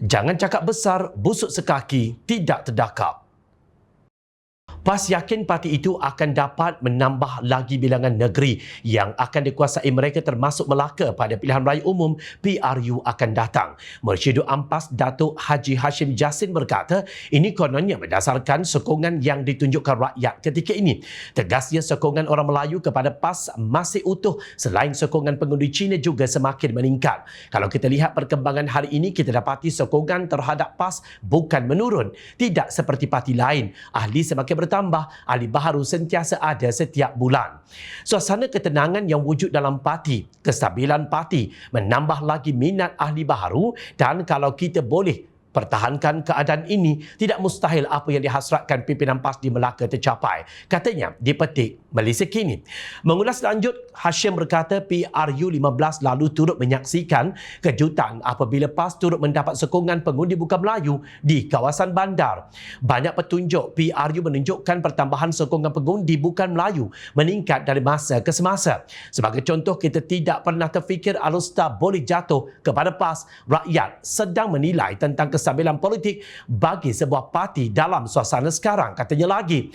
Jangan cakap besar, busuk sekaki, tidak terdakap. PAS yakin parti itu akan dapat menambah lagi bilangan negeri yang akan dikuasai mereka termasuk Melaka pada pilihan raya umum PRU akan datang. Mersyidul Ampas Datuk Haji Hashim Jassin berkata, ini kononnya berdasarkan sokongan yang ditunjukkan rakyat ketika ini. Tegasnya sokongan orang Melayu kepada PAS masih utuh selain sokongan pengundi Cina juga semakin meningkat. Kalau kita lihat perkembangan hari ini, kita dapati sokongan terhadap PAS bukan menurun. Tidak seperti parti lain. Ahli semakin bertambah, ahli baharu sentiasa ada setiap bulan. Suasana ketenangan yang wujud dalam parti, kestabilan parti, menambah lagi minat ahli baharu, dan kalau kita boleh pertahankan keadaan ini, tidak mustahil apa yang dihasratkan pimpinan PAS di Melaka tercapai. Katanya, dipetik Malaysia Kini. Mengulas lanjut, Hashim berkata PRU 15 lalu turut menyaksikan kejutan apabila PAS turut mendapat sokongan pengundi bukan Melayu di kawasan bandar. Banyak petunjuk PRU menunjukkan pertambahan sokongan pengundi bukan Melayu meningkat dari masa ke semasa. Sebagai contoh, kita tidak pernah terfikir Alustar boleh jatuh kepada PAS. Rakyat sedang menilai tentang kestabilan politik bagi sebuah parti dalam suasana sekarang. Katanya lagi,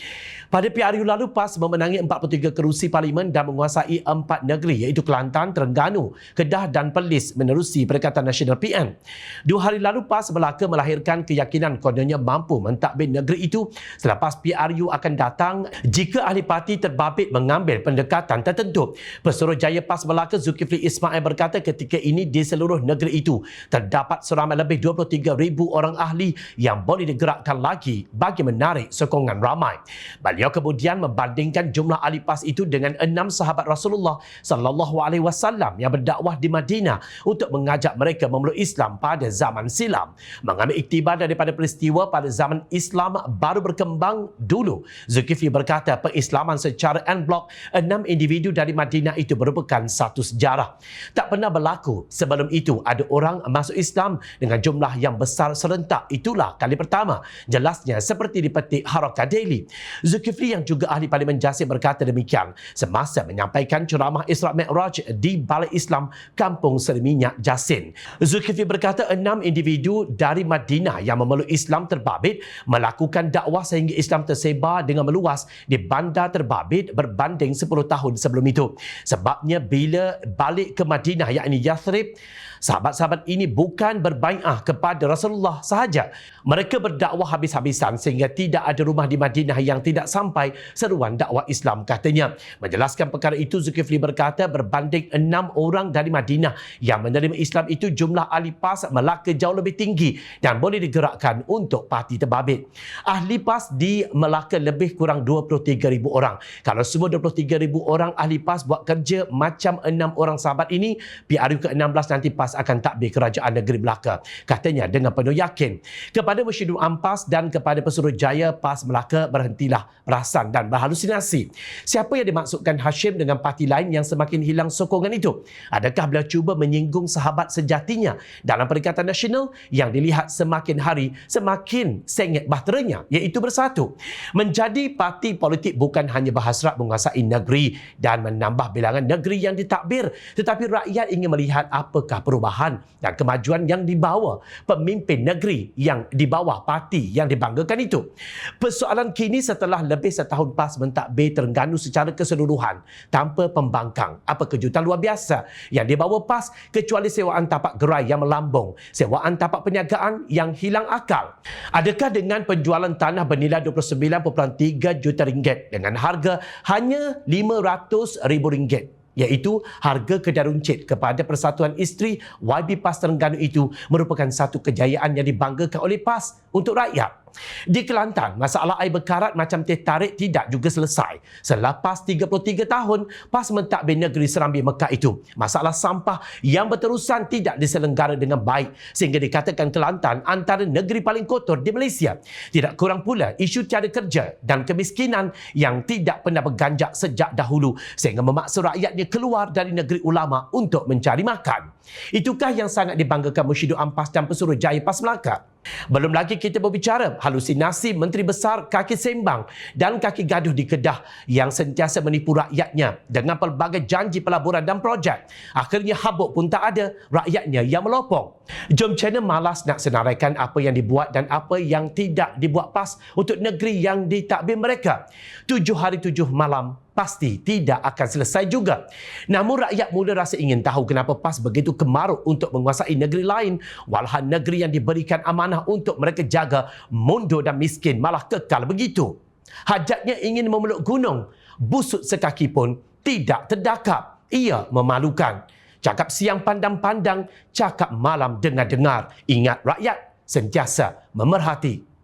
pada PRU lalu PAS memenangi 43 kerusi parlimen dan menguasai 4 negeri iaitu Kelantan, Terengganu, Kedah dan Perlis menerusi Perikatan Nasional PN. 2 hari lalu PAS Melaka melahirkan keyakinan kononnya mampu mentadbir negeri itu selepas PRU akan datang jika ahli parti terbabit mengambil pendekatan tertentu. Pesuruhjaya PAS Melaka Zulkifli Ismail berkata ketika ini di seluruh negeri itu terdapat seramai lebih 23,000 orang ahli yang boleh digerakkan lagi bagi menarik sokongan ramai. Beliau kemudian membandingkan jumlah ahli PAS itu dengan 6 sahabat Rasulullah sallallahu alaihi wasallam yang berdakwah di Madinah untuk mengajak mereka memeluk Islam pada zaman silam. Mengambil iktibar daripada peristiwa pada zaman Islam baru berkembang dulu, Zulkifli berkata pengislaman secara en blok 6 individu dari Madinah itu merupakan satu sejarah. Tak pernah berlaku sebelum itu ada orang masuk Islam dengan jumlah yang besar serentak. Itulah kali pertama. Jelasnya seperti dipetik Harakat Daily. Zulkifli yang juga ahli Parlimen Jassin berkata demikian semasa menyampaikan ceramah Isra' Mi'raj di Balai Islam Kampung Seri Minyak Jassin. Zulkifli berkata 6 individu dari Madinah yang memeluk Islam terbabit melakukan dakwah sehingga Islam tersebar dengan meluas di bandar terbabit berbanding 10 tahun sebelum itu. Sebabnya bila balik ke Madinah yakni Yathrib, sahabat-sahabat ini bukan berbai'ah kepada Rasulullah sahaja. Mereka berdakwah habis-habisan sehingga tidak ada rumah di Madinah yang tidak sampai seruan dakwah Islam, katanya. Menjelaskan perkara itu, Zulkifli berkata berbanding 6 orang dari Madinah yang menerima Islam itu, jumlah ahli PAS Melaka jauh lebih tinggi dan boleh digerakkan untuk parti terbabit. Ahli PAS di Melaka lebih kurang 23,000 orang. Kalau semua 23,000 orang ahli PAS buat kerja macam 6 orang sahabat ini, PRU ke-16 nanti PAS akan takbir kerajaan negeri Melaka. Katanya dengan penuh yakin. Kepada Mersyidul Ampas dan kepada Pesuruhjaya PAS Melaka, berhentilah perasan dan berhalusinasi. Siapa yang dimaksudkan Hashim dengan parti lain yang semakin hilang sokongan itu? Adakah beliau cuba menyinggung sahabat sejatinya dalam Perikatan Nasional yang dilihat semakin hari semakin sengit bahteranya, iaitu bersatu? Menjadi parti politik bukan hanya berhasrat menguasai negeri dan menambah bilangan negeri yang ditadbir, tetapi rakyat ingin melihat apakah perubahan dan kemajuan yang dibawa pemimpin negeri yang di bawah parti yang dibanggakan itu. Persoalan kini setelah lebih setahun PAS mentadbir Terengganu secara keseluruhan tanpa pembangkang. Apa kejutan luar biasa yang dibawa PAS kecuali sewaan tapak gerai yang melambung, sewaan tapak perniagaan yang hilang akal? Adakah dengan penjualan tanah bernilai 29.3 juta ringgit dengan harga hanya RM500,000, iaitu harga kedai runcit kepada Persatuan Isteri YB PAS Terengganu itu merupakan satu kejayaan yang dibanggakan oleh PAS untuk rakyat. Di Kelantan, masalah air berkarat macam teh tarik tidak juga selesai. Selepas 33 tahun, PAS mentadbir negeri Serambi Mekah itu, masalah sampah yang berterusan tidak diselenggara dengan baik sehingga dikatakan Kelantan antara negeri paling kotor di Malaysia. Tidak kurang pula isu tiada kerja dan kemiskinan yang tidak pernah berganjak sejak dahulu sehingga memaksa rakyatnya keluar dari negeri ulama untuk mencari makan. Itukah yang sangat dibanggakan Mersyidul Ampas dan Pesuruhjaya PAS Melaka? Belum lagi kita berbicara halusinasi Menteri Besar kaki sembang dan kaki gaduh di Kedah yang sentiasa menipu rakyatnya dengan pelbagai janji pelaburan dan projek. Akhirnya habuk pun tak ada, rakyatnya yang melopong. Jom channel malas nak senaraikan apa yang dibuat dan apa yang tidak dibuat PAS untuk negeri yang ditadbir mereka. 7 hari 7 malam pasti tidak akan selesai juga. Namun rakyat mula rasa ingin tahu kenapa PAS begitu kemaruk untuk menguasai negeri lain, walahan negeri yang diberikan amanah untuk mereka jaga mundur dan miskin malah kekal begitu. Hajatnya ingin memeluk gunung, busuk sekaki pun tidak terdakap. Ia memalukan. Cakap siang pandang-pandang, cakap malam dengar-dengar. Ingat rakyat sentiasa memerhati.